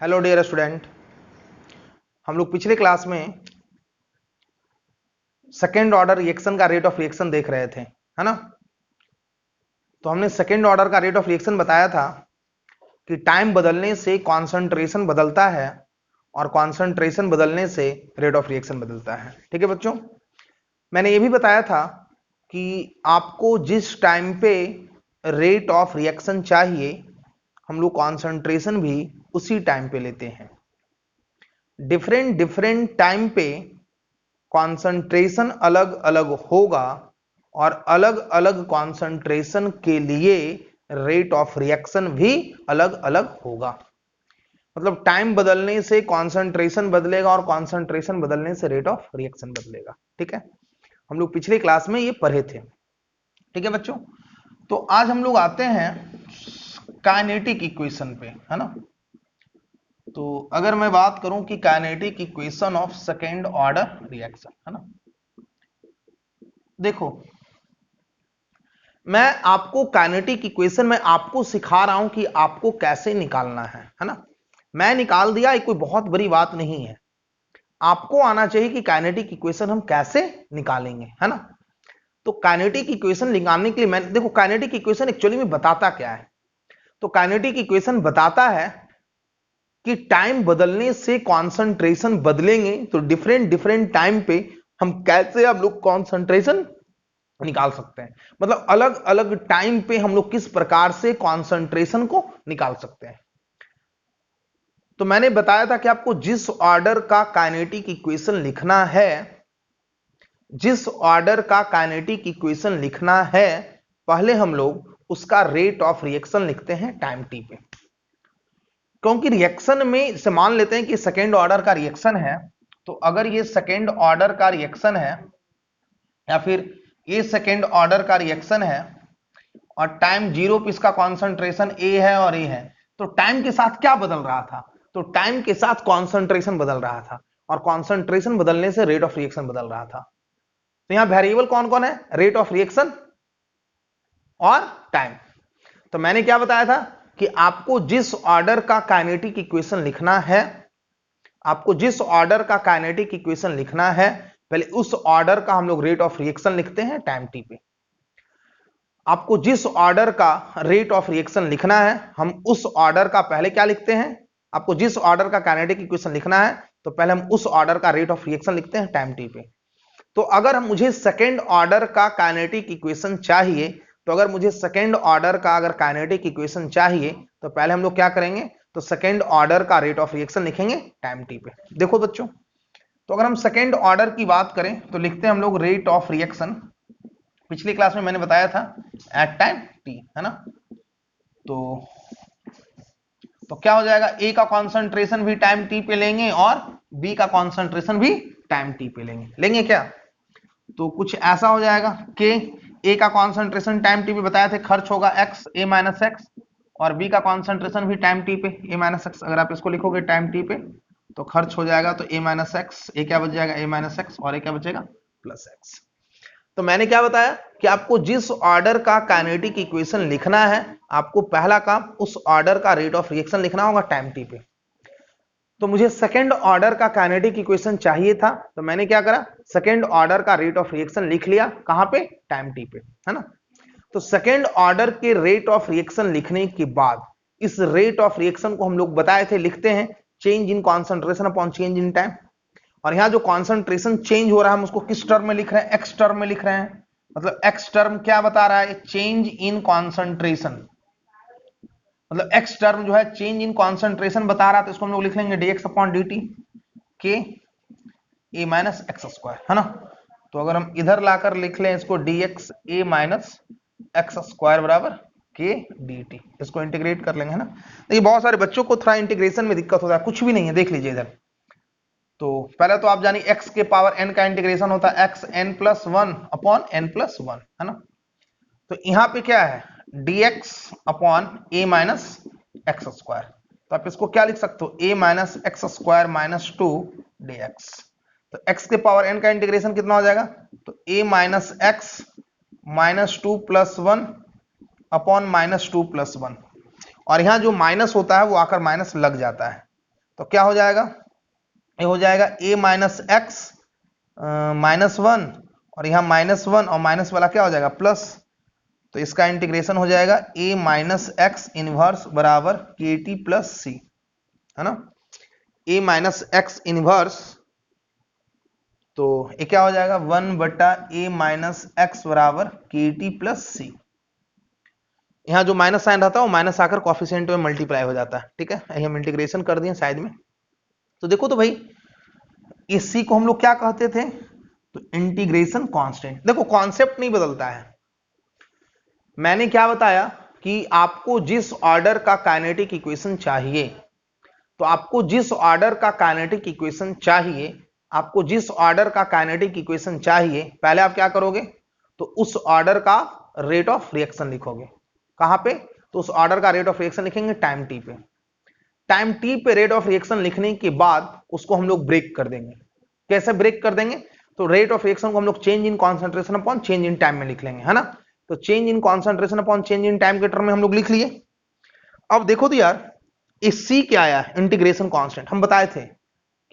Hello dear student, हम लोग पिछले क्लास में सेकेंड ऑर्डर रिएक्शन का रेट ऑफ रिएक्शन देख रहे थे, है ना। तो हमने सेकेंड ऑर्डर का रेट ऑफ रिएक्शन बताया था कि टाइम बदलने से कॉन्सेंट्रेशन बदलता है और कॉन्सेंट्रेशन बदलने से रेट ऑफ रिएक्शन बदलता है। ठीक है बच्चों, मैंने ये भी बताया था कि आपको जिस टाइम पे रेट ऑफ रिएक्शन चाहिए हम लोग कॉन्सेंट्रेशन भी उसी टाइम पे लेते हैं। डिफरेंट टाइम पे कॉन्सेंट्रेशन अलग अलग होगा और अलग अलग कॉन्सेंट्रेशन के लिए रेट ऑफ रिएक्शन भी अलग अलग होगा। मतलब टाइम बदलने से कॉन्सेंट्रेशन बदलेगा और कॉन्सेंट्रेशन बदलने से रेट ऑफ रिएक्शन बदलेगा। ठीक है, हम लोग पिछले क्लास में ये पढ़े थे। ठीक है बच्चों, तो आज हम लोग आते हैं काइनेटिक इक्वेशन पे, है ना। तो अगर मैं बात करूं कि kinetic equation of second order reaction, है ना। देखो, मैं आपको काइनेटिक इक्वेशन में आपको सिखा रहा हूं कि आपको कैसे निकालना है ना। मैं निकाल दिया, ये कोई बहुत बड़ी बात नहीं है। आपको आना चाहिए कि काइनेटिक इक्वेशन हम कैसे निकालेंगे, है ना। तो काइनेटिक इक्वेशन निकालने के लिए मैं देखो, काइनेटिक इक्वेशन एक्चुअली में बताता क्या है। तो काइनेटिक इक्वेशन बताता है कि टाइम बदलने से कॉन्सेंट्रेशन बदलेंगे, तो डिफरेंट टाइम पे हम कैसे हम लोग कॉन्सेंट्रेशन निकाल सकते हैं। मतलब अलग अलग टाइम पे हम लोग किस प्रकार से कॉन्सेंट्रेशन को निकाल सकते हैं। तो मैंने बताया था कि आपको जिस ऑर्डर का काइनेटिक इक्वेशन लिखना है, जिस ऑर्डर का काइनेटिक इक्वेशन लिखना है, पहले हम लोग उसका रेट ऑफ रिएक्शन लिखते हैं टाइम टी पे। क्योंकि रिएक्शन में से मान लेते हैं कि सेकेंड ऑर्डर का रिएक्शन है, तो अगर ये सेकेंड ऑर्डर का रिएक्शन है या फिर ये सेकेंड ऑर्डर का रिएक्शन है और टाइम जीरो पे इसका कॉन्सेंट्रेशन ए है और ए है, तो टाइम के साथ क्या बदल रहा था? तो टाइम के साथ कॉन्सेंट्रेशन बदल रहा था और कॉन्सेंट्रेशन बदलने से रेट ऑफ रिएक्शन बदल रहा था। तो यहां वेरिएबल कौन कौन है? रेट ऑफ रिएक्शन और टाइम। तो मैंने क्या बताया था कि आपको जिस ऑर्डर का काइनेटिक इक्वेशन लिखना है, आपको जिस ऑर्डर का काइनेटिक इक्वेशन लिखना है, पहले उस ऑर्डर का हम लोग रेट ऑफ रिएक्शन लिखते हैं टाइम टी पे। आपको जिस ऑर्डर का रेट ऑफ रिएक्शन लिखना है, हम उस ऑर्डर का पहले क्या लिखते हैं? आपको जिस ऑर्डर का काइनेटिक इक्वेशन लिखना है, तो पहले हम उस ऑर्डर का रेट ऑफ रिएक्शन लिखते हैं टाइम टी पे। तो अगर मुझे सेकेंड ऑर्डर का काइनेटिक इक्वेशन चाहिए, तो अगर मुझे सेकेंड ऑर्डर का अगर काइनेटिक इक्वेशन चाहिए, तो पहले हम लोग क्या करेंगे? तो सेकेंड ऑर्डर का रेट ऑफ रिएक्शन लिखेंगे टाइम टी पे। देखो बच्चों, तो अगर हम सेकेंड ऑर्डर की बात करें तो लिखते हैं हम लोग रेट ऑफ रिएक्शन। पिछली क्लास में मैंने बताया था एट टाइम टी, है ना। तो क्या हो जाएगा? ए का कॉन्सेंट्रेशन भी टाइम टी पे लेंगे और बी का कॉन्सेंट्रेशन भी टाइम टी पे लेंगे क्या? तो कुछ ऐसा हो जाएगा कि ए का कॉन्सेंट्रेशन टाइम टी पे बताया थे खर्च होगा एक्स, ए माइनस एक्स, और बी का कॉन्सेंट्रेशन भी टाइम टी पे ए माइनस एक्स। अगर आप इसको लिखोगे टाइम टी पे तो खर्च हो जाएगा, तो ए माइनस एक्स, ए क्या बच जाएगा? ए माइनस एक्स, और ए क्या बचेगा? Plus x. तो मैंने क्या बताया कि आपको जिस ऑर्डर का काइनेटिक इक्वेशन लिखना है, आपको पहला काम उस ऑर्डर का रेट ऑफ रिएक्शन लिखना होगा टाइम टी पे। तो मुझे सेकेंड ऑर्डर का काइनेटिक इक्वेशन चाहिए था, तो मैंने क्या करा? सेकेंड ऑर्डर का रेट ऑफ रिएक्शन लिख लिया। कहां पे? टाइम टी पे, है ना। तो सेकेंड ऑर्डर के रेट ऑफ रिएक्शन लिखने के बाद इस रेट ऑफ रिएक्शन को हम लोग बताए थे लिखते हैं change in concentration upon change in time. और यहां जो कॉन्सेंट्रेशन चेंज हो रहा है हम उसको किस टर्म में लिख रहे हैं? एक्स टर्म में लिख रहे हैं। मतलब एक्स टर्म क्या बता रहा है? Change in concentration. मतलब एक्स टर्म जो है चेंज इन कॉन्सेंट्रेशन बता रहा है, तो इसको हम लोग लिख लेंगे dx अपॉन dt के ए माइनस एक्स स्क्वायर, है ना। तो अगर हम इधर लाकर लिख लें इसको dx ए माइनस एक्स स्क्वायर बराबर के dt, इसको इंटीग्रेट कर लेंगे, है ना। देखिए बहुत सारे बच्चों को थोड़ा इंटीग्रेशन में दिक्कत होता है, कुछ भी नहीं है, देख लीजिए इधर। तो पहले तो आप जानिए x के पावर n का इंटीग्रेशन होता है x n plus one upon n plus one, है ना। तो यहां पे क्या है? dx upon a minus x square. तो आप इसको क्या लिख सकते हो? A minus x square minus two d x. तो x के पावर n का इंटीग्रेशन कितना हो जाएगा? तो a minus x minus two plus one upon minus two plus one, और यहां जो माइनस होता है वो आकर माइनस लग जाता है। तो क्या हो जाएगा, ये हो जाएगा a minus x minus one, और यहाँ माइनस वन और माइनस वाला क्या हो जाएगा प्लस, तो इसका इंटीग्रेशन हो जाएगा a माइनस एक्स इनवर्स बराबर के टी प्लस सी, है ना। a माइनस एक्स इनवर्स, तो ये क्या हो जाएगा 1/a माइनस एक्स बराबर के टी प्लस सी। यहाँ जो माइनस साइन रहता है वो माइनस आकर कॉफिशिएंट में मल्टीप्लाई हो जाता है, ठीक है। यही हम इंटीग्रेशन कर दिए साइड में। तो देखो तो भाई इस सी को हम लोग क्या कहते थे, तो इंटीग्रेशन कांस्टेंट। देखो कॉन्सेप्ट नहीं बदलता है, मैंने क्या बताया कि आपको जिस ऑर्डर का काइनेटिक इक्वेशन चाहिए, तो आपको जिस ऑर्डर का काइनेटिक इक्वेशन चाहिए, आपको जिस ऑर्डर का काइनेटिक इक्वेशन चाहिए, पहले आप क्या करोगे, तो उस ऑर्डर का रेट ऑफ रिएक्शन लिखोगे। कहां पे, तो उस ऑर्डर का रेट ऑफ रिएक्शन लिखेंगे टाइम टी पे। टाइम टी पे रेट ऑफ रिएक्शन लिखने के बाद उसको हम लोग ब्रेक कर देंगे। कैसे ब्रेक कर देंगे, तो रेट ऑफ रिएक्शन को हम लोग change in concentration upon change in time में लिख लेंगे, है ना। तो change in concentration upon change in time के टर्म में हम लोग लिख लिए। अब देखो तो यार इस सी क्या आया, इंटीग्रेशन कांस्टेंट। हम बताए थे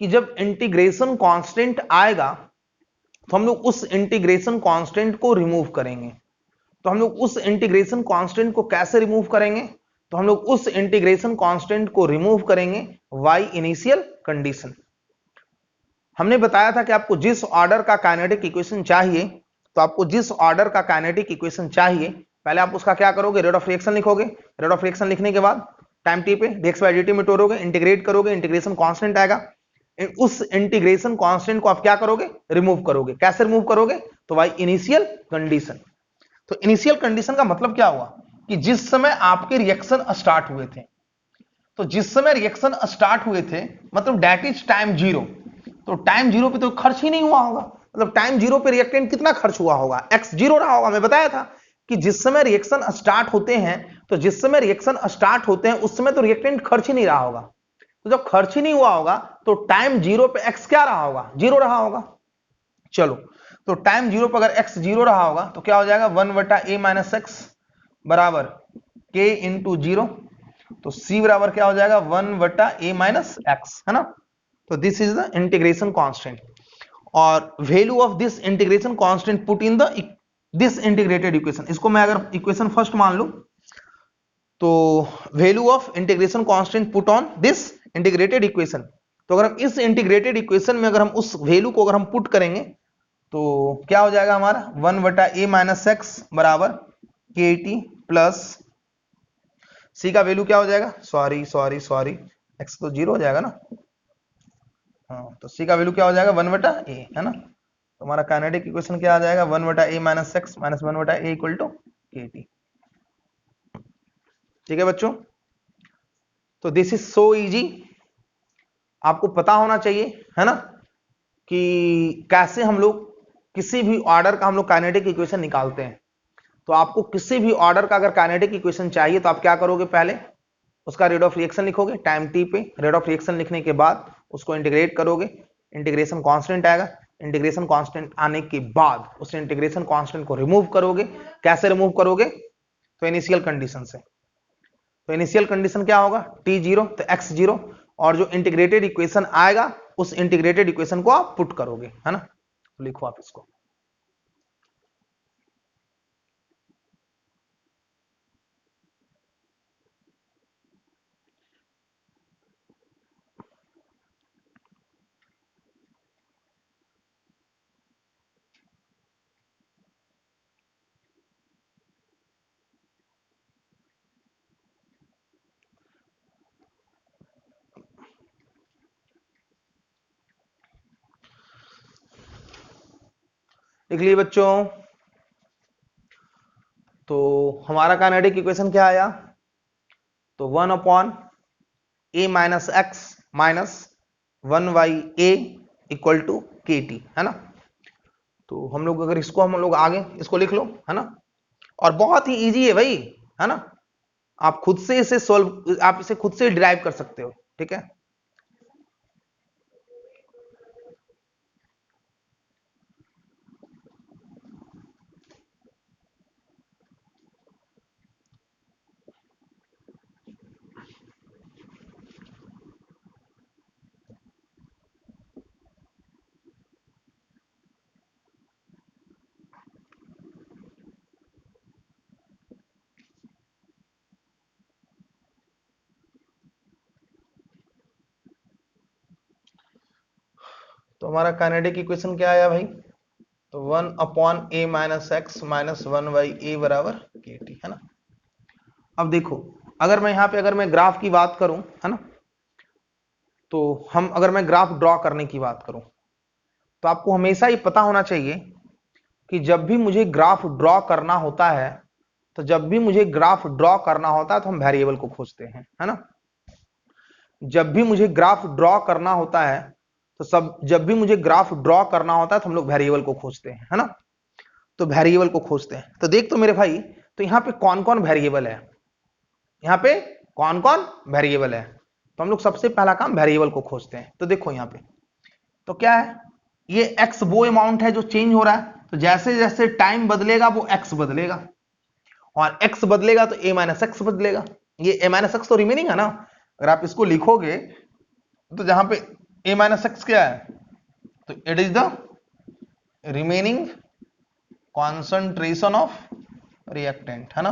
कि जब इंटीग्रेशन कांस्टेंट आएगा तो हम लोग उस इंटीग्रेशन कांस्टेंट को रिमूव करेंगे। तो हम लोग उस इंटीग्रेशन कांस्टेंट को कैसे रिमूव करेंगे, तो हम लोग उस इंटीग्रेशन कांस्टेंट को रिमूव करेंगे वाई इनिशियल कंडीशन। हमने बताया था कि आपको जिस ऑर्डर का काइनेटिक इक्वेशन चाहिए, तो आपको जिस ऑर्डर का काइनेटिक इक्वेशन चाहिए, पहले आप उसका क्या करोगे, रेट ऑफ रिएक्शन लिखोगे। रेट ऑफ रिएक्शन लिखने के बाद टाइम टी पे dx by dt में तोड़ोगे, इंटीग्रेट करोगे, इंटीग्रेशन कांस्टेंट आएगा। उस इंटीग्रेशन कांस्टेंट को आप क्या करोगे, रिमूव करोगे। कैसे रिमूव करोगे, तो भाई इनिशियल कंडीशन। तो इनिशियल कंडीशन का मतलब क्या हुआ कि जिस समय आपके रिएक्शन स्टार्ट हुए थे, तो जिस समय रिएक्शन स्टार्ट हुए थे मतलब दैट इज टाइम जीरो। तो टाइम जीरो पे तो खर्च ही नहीं हुआ होगा, मतलब टाइम जीरो पे रिएक्टेंट कितना खर्च हुआ होगा, एक्स जीरो रहा होगा। मैं बताया था कि जिस समय रिएक्शन स्टार्ट होते हैं, तो जिस समय रिएक्शन स्टार्ट होते हैं उस समय तो रिएक्टेंट खर्च ही नहीं रहा होगा। तो जब खर्च ही नहीं हुआ होगा तो टाइम जीरो पे एक्स क्या रहा होगा, जीरो रहा होगा। चलो, तो टाइम जीरो पर अगर एक्स जीरो रहा होगा तो क्या हो जाएगा 1/a माइनस एक्स बराबर के इंटू जीरो। तो c बराबर क्या हो जाएगा 1/a माइनस एक्स, है ना। तो this is the integration constant, और value of this integration constant put in the this integrated equation. इसको मैं अगर इक्वेशन फर्स्ट मान लूं, तो value of integration constant put on this integrated equation. तो अगर हम इस इंटीग्रेटेड इक्वेशन में अगर हम उस वैल्यू को अगर हम पुट करेंगे तो क्या हो जाएगा हमारा 1/a माइनस एक्स बराबर के टी प्लस सी का वैल्यू क्या हो जाएगा, सॉरी एक्स तो जीरो हो जाएगा ना। हाँ, तो सी का वैल्यू क्या हो जाएगा 1/a, है ना। तो हमारा काइनेटिक इक्वेशन क्या आ जाएगा 1/a minus x minus 1/a equal to k t. ठीक है बच्चों, तो दिस इज सो इजी। आपको पता होना चाहिए, है ना, कि कैसे हम लोग किसी भी ऑर्डर का हम लोग काइनेटिक इक्वेशन निकालते हैं। तो आपको किसी भी ऑर्डर का अगर काइनेटिक इक्वेशन चाहिए तो आप क्या करोगे, पहले उसका रेट ऑफ रिएक्शन लिखोगे टाइम टी पे। रेट ऑफ रिएक्शन लिखने के बाद उसको इंटीग्रेट करोगे, इंटीग्रेशन कांस्टेंट आएगा। इंटीग्रेशन कांस्टेंट आने के बाद उस इंटीग्रेशन कांस्टेंट को रिमूव करोगे। कैसे रिमूव करोगे, तो इनिशियल कंडीशन से। तो इनिशियल कंडीशन क्या होगा, टी जीरो तो एक्स जीरो, और जो इंटीग्रेटेड इक्वेशन आएगा उस इंटीग्रेटेड इक्वेशन को आप पुट करोगे, है ना। तो लिखो आप इसको। लिख लिए बच्चों। तो हमारा काइनेटिक इक्वेशन क्या आया, तो 1/a minus x minus 1/a equal to k t, है ना। तो हम लोग अगर इसको हम लोग आगे इसको लिख लो, है ना। और बहुत ही इजी है भाई, है ना। आप खुद से इसे सॉल्व, आप इसे खुद से डिराइव कर सकते हो, ठीक है। तो हमारा काइनेटिक इक्वेशन क्या आया भाई? तो 1/a minus x minus 1/a बराबर kt, है ना। अब देखो, अगर मैं यहाँ पे अगर मैं ग्राफ की बात करूं, है ना, तो अगर मैं ग्राफ ड्रॉ करने की बात करूं, तो आपको हमेशा ही पता होना चाहिए कि जब भी मुझे ग्राफ ड्रॉ करना होता है, तो जब भी मुझे ग्राफ ड्रॉ करना होता है तो हम वेरिएबल को खोजते हैं, है ना। जब भी मुझे ग्राफ ड्रॉ करना होता है तो जब भी मुझे ग्राफ ड्रॉ करना होता है तो हम लोग वेरिएबल को खोजते हैं, है ना। तो वेरिएबल को खोजते हैं। तो देख तो मेरे भाई, तो यहाँ पे कौन कौन वेरिएबल है, यहाँ पे कौन कौन वेरिएबल है, तो हम लोग सबसे पहला काम वेरिएबल को खोजते हैं। तो देखो यहाँ पे तो क्या है, ये एक्स वो अमाउंट है जो चेंज हो रहा है, तो जैसे जैसे टाइम बदलेगा वो एक्स बदलेगा, और एक्स बदलेगा तो ए माइनस एक्स बदलेगा। ये ए माइनस एक्स तो रिमेनिंग है ना, अगर आप इसको लिखोगे तो जहां पे ए माइनस एक्स क्या है, तो it is the remaining concentration of reactant, है ना।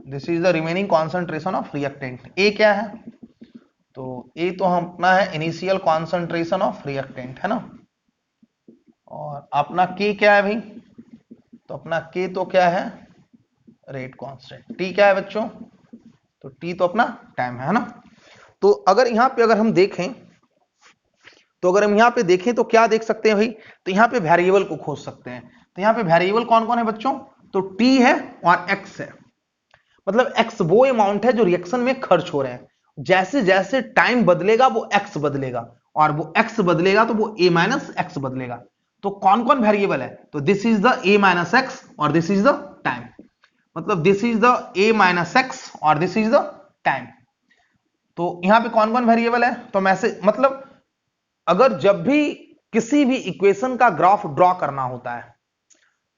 This is the remaining concentration of reactant. A क्या है, तो ए तो हम अपना है इनिशियल कॉन्सेंट्रेशन ऑफ रिएक्टेंट, है ना। और अपना के क्या है भाई, तो अपना के तो क्या है, रेट कांस्टेंट। टी क्या है बच्चों, तो टी तो अपना टाइम है ना। तो अगर यहाँ पे अगर हम देखें, तो अगर हम यहाँ पे देखें तो क्या देख सकते हैं भाई, तो यहाँ पे वेरिएबल को खोज सकते हैं। तो यहाँ पे वेरिएबल कौन कौन है बच्चों, तो टी है और एक्स है। मतलब एक्स वो अमाउंट है जो रिएक्शन में खर्च हो रहे हैं, जैसे जैसे टाइम बदलेगा वो एक्स बदलेगा, और वो एक्स बदलेगा तो वो ए माइनस एक्स बदलेगा। तो कौन कौन वेरिएबल है, तो this is the a minus x और दिस इज द टाइम। मतलब this is the a minus x और दिस इज द टाइम। तो यहां पे कौन कौन वेरिएबल है, तो मैं से मतलब अगर जब भी किसी भी इक्वेशन का ग्राफ ड्रॉ करना होता है,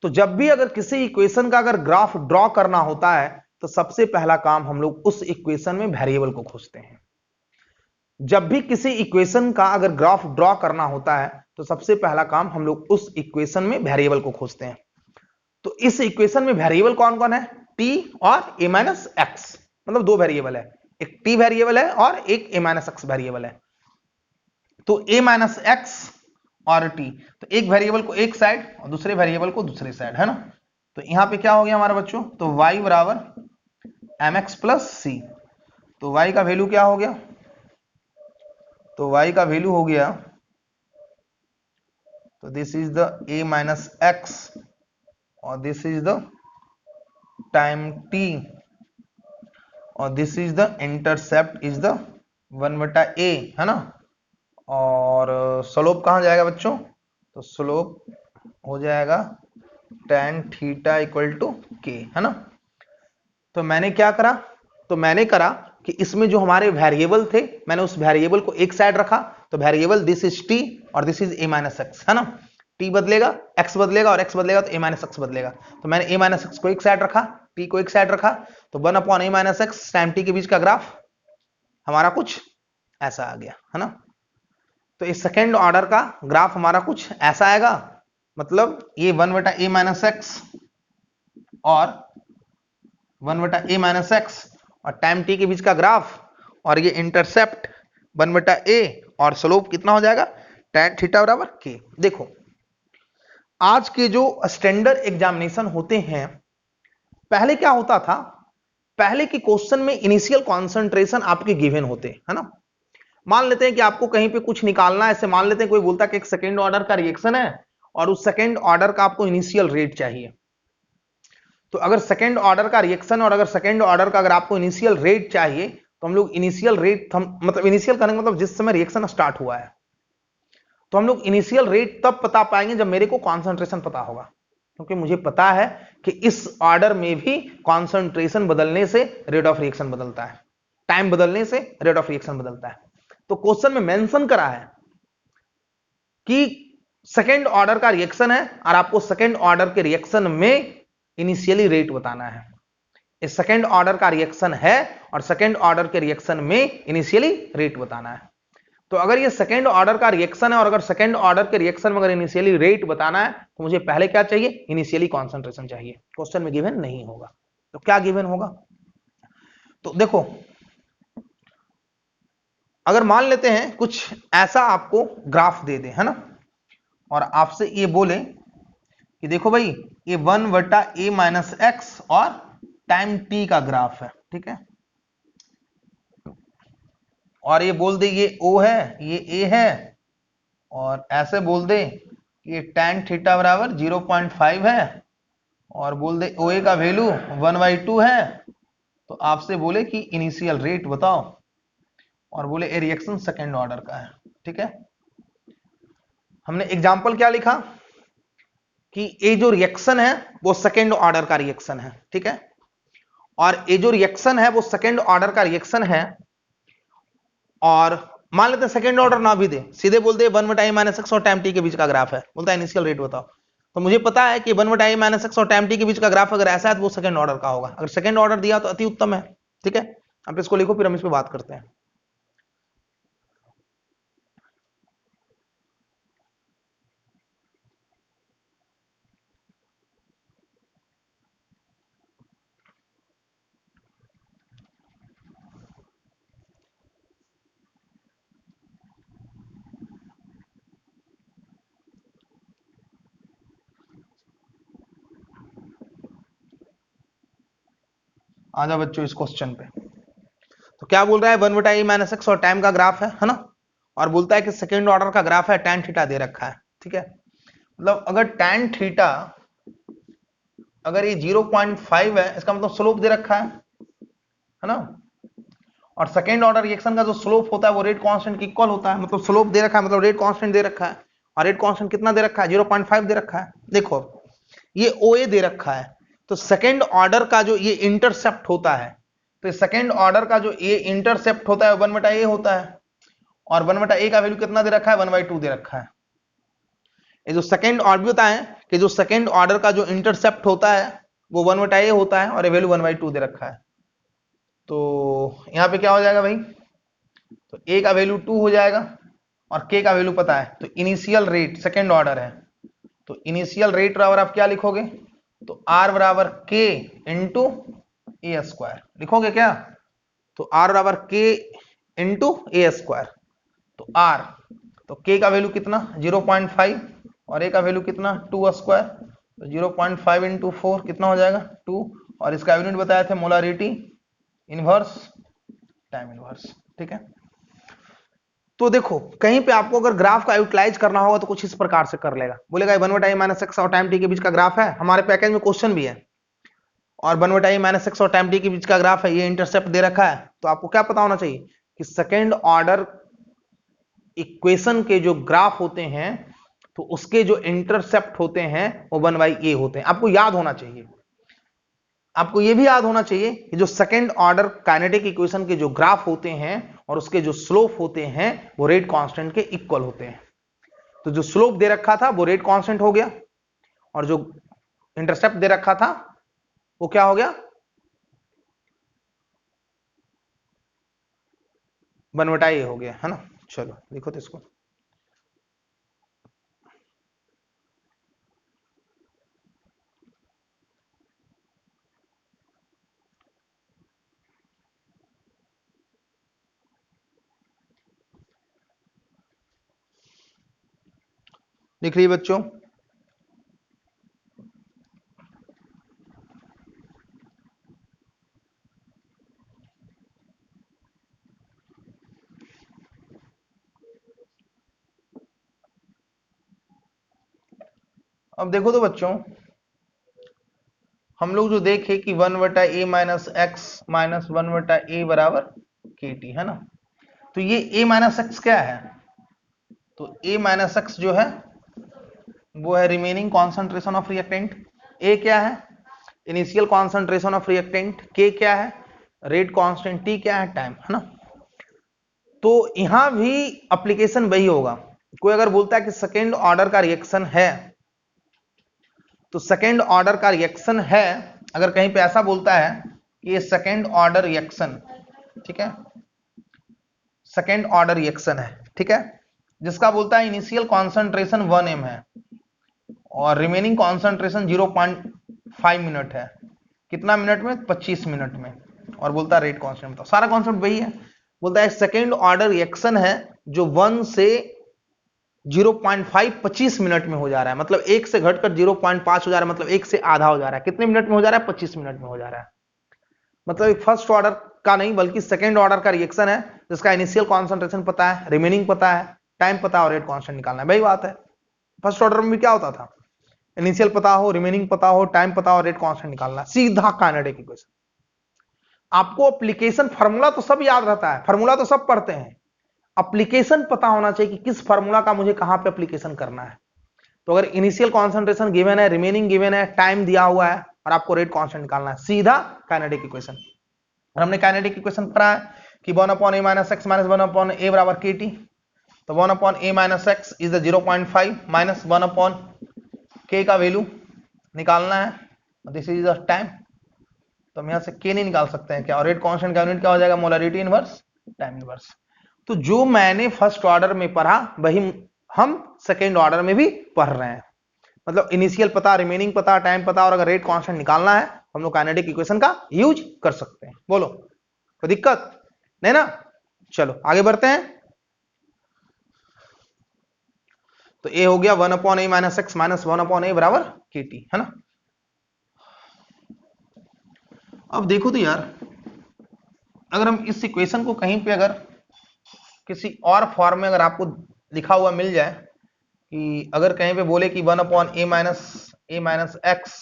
तो जब भी अगर किसी इक्वेशन का अगर ग्राफ ड्रॉ करना होता है, तो सबसे पहला काम हम लोग उस इक्वेशन में वेरिएबल को खोजते हैं। जब भी किसी इक्वेशन का अगर ग्राफ ड्रॉ करना होता है, तो सबसे पहला काम हम लोग उस इक्वेशन में वेरिएबल को खोजते हैं। तो इस इक्वेशन में वेरिएबल कौन कौन है, टी और ए माइनस एक्स। मतलब दो वेरिएबल है, एक टी वेरिएबल है और एक ए माइनस एक्स वेरिएबल है। तो ए माइनस एक्स और टी, तो एक वेरिएबल को एक साइड और दूसरे वेरिएबल को दूसरी साइड, है ना। तो यहां पे क्या हो गया हमारा बच्चों, तो y बराबर एम एक्स प्लस सी। तो y का वैल्यू क्या हो गया, तो y का वैल्यू हो गया, तो this is the a minus x और this is the time t और this is the intercept is the 1/a, है ना। और स्लोप कहां जाएगा बच्चों, तो स्लोप हो जाएगा tan थीटा इक्वल टू के, है ना। तो मैंने क्या करा, तो मैंने करा कि इसमें जो हमारे वेरिएबल थे, मैंने उस वेरिएबल को एक साइड रखा। तो वेरिएबल दिस इज टी और this is a minus x, है ना। टी बदलेगा, एक्स बदलेगा और एक्स बदलेगा तो ए माइनस एक्स बदलेगा। तो मैंने ए माइनस एक्स को एक साइड रखा, टी को एक साइड रखा। तो 1/a minus x time T के बीच का ग्राफ हमारा कुछ ऐसा आ गया, है ना। तो इस सेकेंड ऑर्डर का ग्राफ हमारा कुछ ऐसा आएगा, मतलब ये 1/a माइनस एक्स और 1/a माइनस एक्स और टाइम टी के बीच का ग्राफ, और ये इंटरसेप्ट 1/a और स्लोप कितना हो जाएगा, tan थीटा बराबर के। देखो आज के जो स्टैंडर्ड एग्जामिनेशन होते हैं, पहले क्या होता था, पहले के क्वेश्चन में इनिशियल कॉन्सेंट्रेशन आपके गिवन होते, है ना। मान लेते हैं कि आपको कहीं पे कुछ निकालना है, ऐसे मान लेते हैं कोई बोलता है कि एक सेकेंड ऑर्डर का रिएक्शन है और उस सेकेंड ऑर्डर का आपको इनिशियल रेट चाहिए। तो अगर सेकेंड ऑर्डर का रिएक्शन और अगर सेकेंड ऑर्डर का अगर आपको इनिशियल रेट चाहिए, तो हम लोग इनिशियल रेट मतलब इनिशियल करने का मतलब जिस समय रिएक्शन स्टार्ट हुआ है, तो हम लोग इनिशियल रेट तब बता पाएंगे जब मेरे को कॉन्सेंट्रेशन पता होगा, क्योंकि मुझे पता है कि इस ऑर्डर में भी कॉन्सेंट्रेशन बदलने से रेट ऑफ रिएक्शन बदलता है, टाइम बदलने से रेट ऑफ रिएक्शन बदलता है। तो क्वेश्चन में मेंशन करा है कि सेकेंड ऑर्डर का रिएक्शन है और आपको सेकेंड ऑर्डर के रिएक्शन में इनिशियली रेट बताना है। इस सेकेंड ऑर्डर का रिएक्शन है और सेकेंड ऑर्डर के रिएक्शन में इनिशियली रेट बताना है। तो अगर ये सेकेंड ऑर्डर का रिएक्शन है और अगर सेकेंड ऑर्डर के रिएक्शन में अगर इनिशियली रेट बताना है, तो मुझे पहले क्या चाहिए, इनिशियली कॉन्सेंट्रेशन चाहिए। क्वेश्चन में गिवन नहीं होगा, तो क्या गिवन होगा, तो देखो अगर मान लेते हैं कुछ ऐसा आपको ग्राफ दे दे, है ना, और आपसे ये बोले कि देखो भाई ये 1/a-x और टाइम t का ग्राफ है, ठीक है, और ये बोल दे ये o है, ये a है, और ऐसे बोल दे कि ये tan थीटा बराबर 0.5 है, और बोल दे OA का वैल्यू 1/2 है, तो आपसे बोले कि इनिशियल रेट बताओ, और बोले ए रिएक्शन सेकेंड ऑर्डर का है, ठीक है। हमने एग्जाम्पल क्या लिखा कि ये जो रिएक्शन है वो सेकेंड ऑर्डर का रिएक्शन है, ठीक है, और ये जो रिएक्शन है वो सेकेंड ऑर्डर का रिएक्शन है, और मान लेते हैं सेकेंड ऑर्डर ना भी दे, सीधे बोलते 1/a-x और टाइम t के बीच का ग्राफ है, बोलता है इनिशियल रेट बताओ, तो मुझे पता है कि 1/a-x और टाइम t के बीच का ग्राफ अगर ऐसा है तो वो सेकेंड ऑर्डर का होगा। अगर सेकेंड ऑर्डर दिया तो अति उत्तम है, ठीक है। आप इसको लिखो, फिर हम इस पर बात करते हैं। आ जाओ बच्चों इस क्वेश्चन पे। तो क्या बोल रहा है 1/a-x और टाइम का ग्राफ है ना, और बोलता है कि सेकेंड ऑर्डर का ग्राफ है, tan थीटा दे रखा है, ठीक है। मतलब अगर tan थीटा अगर ये 0.5 है, इसका मतलब स्लोप दे रखा है ना, और सेकेंड ऑर्डर रिएक्शन का जो स्लोप होता है वो रेट कांस्टेंट के इक्वल होता है, मतलब स्लोप दे रखा है मतलब रेट कांस्टेंट दे रखा है, और रेट कांस्टेंट कितना दे रखा है 0.5 दे रखा है। देखो ये OA दे रखा है, तो सेकेंड ऑर्डर का जो ये इंटरसेप्ट होता है, तो सेकेंड ऑर्डर का जो ये इंटरसेप्ट होता है 1/a होता है, और 1/a का वैल्यू कितना दे रखा है 1/2 दे रखा है। ये जो सेकेंड ऑर्डर होता है कि जो सेकेंड ऑर्डर का जो इंटरसेप्ट होता है वो 1/a होता है, और ये वैल्यू 1/2 दे रखा है। तो यहाँ पे क्या हो जाएगा भाई, तो a का वैल्यू 2 हो जाएगा, और k का वैल्यू पता है, तो इनिशियल रेट सेकेंड ऑर्डर है, तो इनिशियल रेट बराबर आप क्या लिखोगे, तो r बराबर k इंटू ए स्क्वायर लिखोगे क्या, तो r बराबर k इंटू ए स्क्वायर, तो r, तो k का वैल्यू कितना 0.5 और a का वैल्यू कितना 2 स्क्वायर, तो 0.5 इंटू 4 कितना हो जाएगा 2, और इसका यूनिट बताया थे मोलारिटी इनवर्स टाइम इनवर्स, ठीक है। तो देखो कहीं पे आपको अगर ग्राफ का यूटिलाइज करना होगा तो कुछ इस प्रकार से कर लेगा, बोलेगा 1/a-x और टाइम t के बीच का ग्राफ है, हमारे पैकेज में क्वेश्चन भी है, और 1/a-x और टाइम t के बीच का ग्राफ है, ये इंटरसेप्ट दे रखा है, तो आपको क्या पता होना चाहिए कि सेकेंड ऑर्डर इक्वेशन के जो ग्राफ होते हैं तो उसके जो इंटरसेप्ट होते हैं वो 1/a होते हैं। आपको याद होना चाहिए, आपको यह भी याद होना चाहिए कि जो सेकेंड ऑर्डर काइनेटिक इक्वेशन के जो ग्राफ होते हैं और उसके जो स्लोप होते हैं वो रेट कांस्टेंट के इक्वल होते हैं। तो जो स्लोप दे रखा था वो रेट कांस्टेंट हो गया, और जो इंटरसेप्ट दे रखा था वो क्या हो गया 1/a हो गया, है ना। चलो देखो तो इसको, लिख रही बच्चों, अब देखो तो बच्चों हम लोग जो देखे कि 1/a-x माइनस 1/a बराबर kt, है ना। तो ये a-x क्या है, तो a-x जो है वो है remaining concentration of reactant, a क्या है initial concentration of reactant, k क्या है रेट कांस्टेंट, t क्या है टाइम, है ना। तो यहां भी एप्लीकेशन वही होगा, कोई अगर बोलता है कि सेकेंड ऑर्डर का रिएक्शन है, तो सेकेंड ऑर्डर का रिएक्शन है, अगर कहीं पे ऐसा बोलता है कि ये सेकेंड ऑर्डर रिएक्शन, ठीक है, सेकेंड ऑर्डर रिएक्शन है, ठीक है, जिसका बोलता है इनिशियल कॉन्सेंट्रेशन 1m है और रिमेनिंग कॉन्सेंट्रेशन 0.5 मिनट है, कितना मिनट में 25 मिनट में, और बोलता है रेट कांस्टेंट बताओ, सारा कॉन्सेप्ट वही है। बोलता है सेकेंड ऑर्डर रिएक्शन है जो 1 से 0.5 25 मिनट में हो जा रहा है, मतलब 1 से घटकर 0.5 हो जा रहा है, मतलब 1 से आधा हो जा रहा है। कितने मिनट में हो जा रहा है? 25 मिनट में हो जा रहा है। मतलब फर्स्ट ऑर्डर का नहीं बल्कि सेकेंड ऑर्डर का रिएक्शन है जिसका इनिशियल कॉन्सेंट्रेशन पता है, रिमेनिंग पता है, टाइम पता है और रेट कांस्टेंट निकालना है। वही बात है, फर्स्ट ऑर्डर में भी क्या होता था? इनिशियल पता हो, रिमेनिंग पता हो, टाइम पता हो, रेट कांस्टेंट निकालना, सीधा काइनेटिक इक्वेशन। आपको एप्लीकेशन फार्मूला तो सब याद रहता है, फार्मूला तो सब पढ़ते हैं, एप्लीकेशन पता होना चाहिए कि किस फार्मूला का मुझे कहां पे एप्लीकेशन करना है। तो अगर इनिशियल कॉन्सेंट्रेशन गिवन है, रिमेनिंग गिवन है, टाइम दिया हुआ है और आपको रेट कांस्टेंट निकालना है, सीधा काइनेटिक इक्वेशन। और हमने काइनेटिक इक्वेशन पढ़ा है कि 1/a - x - 1/a बराबर kt। तो 1/a - x is the 0.5 minus 1/k का वैल्यू निकालना है, दिस इज द टाइम। तो हम यहां से k नहीं निकाल सकते हैं क्या? और रेट कांस्टेंट का यूनिट क्या हो जाएगा? Molarity inverse time inverse. तो जो मैंने फर्स्ट ऑर्डर में पढ़ा वही हम सेकेंड ऑर्डर में भी पढ़ रहे हैं। मतलब इनिशियल पता, रिमेनिंग पता, टाइम पता और अगर रेट कांस्टेंट निकालना है हम लोग काइनेटिक इक्वेशन का यूज कर सकते हैं। बोलो कोई दिक्कत नहीं ना? चलो आगे बढ़ते हैं। तो ए हो गया 1/a - x - 1/a बराबर kt, है ना? अब देखो तो यार, अगर हम इस इक्वेशन को कहीं पे अगर किसी और फॉर्म में अगर आपको लिखा हुआ मिल जाए कि अगर कहीं पे बोले कि 1/a - x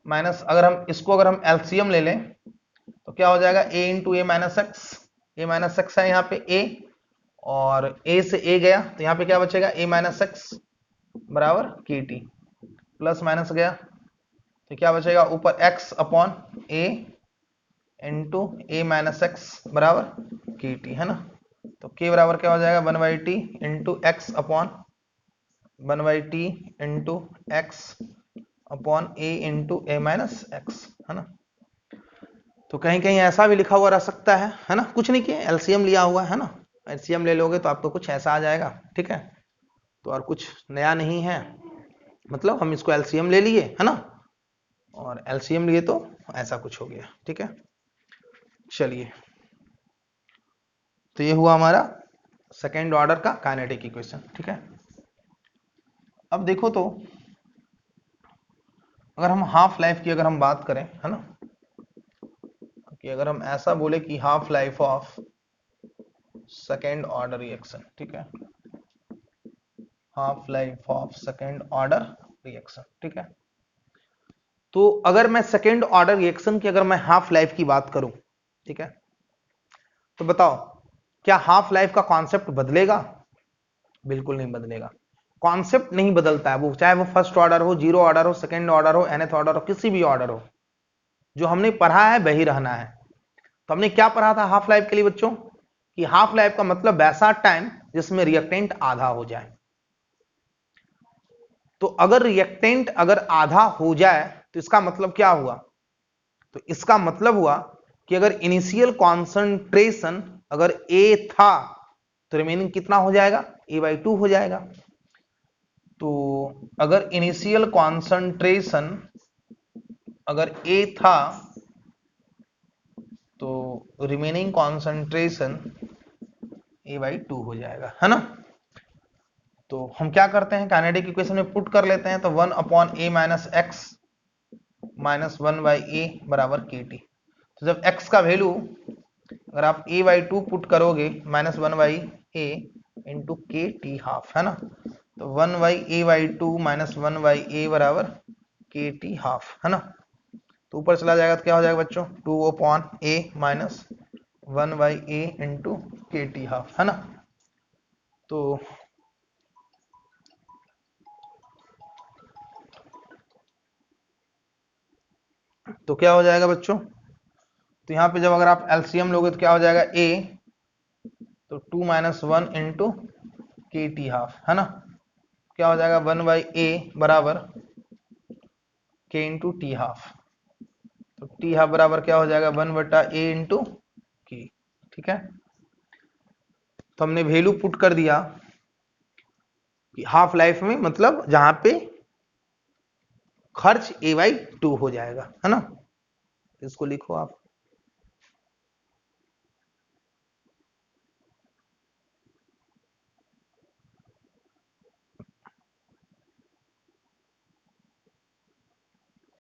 माइनस, अगर हम इसको अगर हम एलसीएम ले लें तो क्या हो जाएगा? a into a - x, a - x है यहाँ पे a, और a से a गया तो यहाँ पे क्या बचेगा? a - x बराबर kt, प्लस माइनस गया तो क्या बचेगा? ऊपर x upon a into a - x बराबर kt, है ना? तो k बराबर क्या हो जाएगा? 1/t into x upon 1/t into x upon a into a - x, है ना? तो कहीं कहीं ऐसा भी लिखा हुआ रह सकता है ना? कुछ नहीं किया, एलसीएम लिया हुआ है ना, एलसीएम ले लोगे तो आपको कुछ ऐसा आ जाएगा, ठीक है? तो और कुछ नया नहीं है, मतलब हम इसको एलसीएम ले लिए, है ना, और एलसीएम लिए तो ऐसा कुछ हो गया, ठीक है? चलिए, तो ये हुआ हमारा सेकेंड ऑर्डर का काइनेटिक इक्वेशन, ठीक है? अब देखो तो अगर हम हाफ लाइफ की अगर हम बात करें, है ना, कि अगर हम ऐसा बोले कि half life of second order reaction, ठीक है, half life of second order reaction, ठीक है? तो अगर मैं सेकेंड ऑर्डर रिएक्शन की अगर मैं हाफ लाइफ की बात करूं, ठीक है, तो बताओ क्या हाफ लाइफ का कॉन्सेप्ट बदलेगा? बिल्कुल नहीं बदलेगा, कॉन्सेप्ट नहीं बदलता है, वो चाहे वो फर्स्ट ऑर्डर हो, जीरो ऑर्डर हो, सेकेंड ऑर्डर हो, nth ऑर्डर हो, किसी भी ऑर्डर हो, जो हमने पढ़ा है वही रहना है। तो हमने क्या पढ़ा था हाफ लाइफ के लिए बच्चों? कि हाफ लाइफ का मतलब वैसा टाइम जिसमें रिएक्टेंट आधा हो जाए। तो अगर रिएक्टेंट अगर आधा हो जाए तो इसका मतलब क्या हुआ? तो इसका मतलब हुआ कि अगर इनिशियल कॉन्सेंट्रेशन अगर A था तो रिमेनिंग कितना हो जाएगा? A/2 हो जाएगा। तो अगर इनिशियल कॉन्सेंट्रेशन अगर A था तो रिमेनिंग कॉन्सेंट्रेशन A/2 हो जाएगा, है ना? तो हम क्या करते हैं, काइनेटिक इक्वेशन में पुट कर लेते हैं। तो 1/a - x माइनस 1/a बराबर kt। तो जब x का वैल्यू अगर आप a/2 पुट करोगे minus 1/a into kt half, है ना, तो 1/a/2 माइनस 1/a बराबर kt हाफ, है ना? तो ऊपर चला जाएगा तो क्या हो जाएगा बच्चों? 2/a minus 1/a into kt half, है ना? तो क्या हो जाएगा बच्चों? तो यहाँ पे जब अगर आप एलसीएम लोगे तो क्या हो जाएगा? a तो 2 - 1 इंटू kt हाफ, है ना? क्या हो जाएगा? 1/a बराबर k इंटू टी हाफ। तो टी हाफ बराबर क्या हो जाएगा? 1/a इंटू k, ठीक है? तो हमने वैल्यू पुट कर दिया कि हाफ लाइफ में मतलब जहां पे खर्च A/2 हो जाएगा, है ना? इसको लिखो आप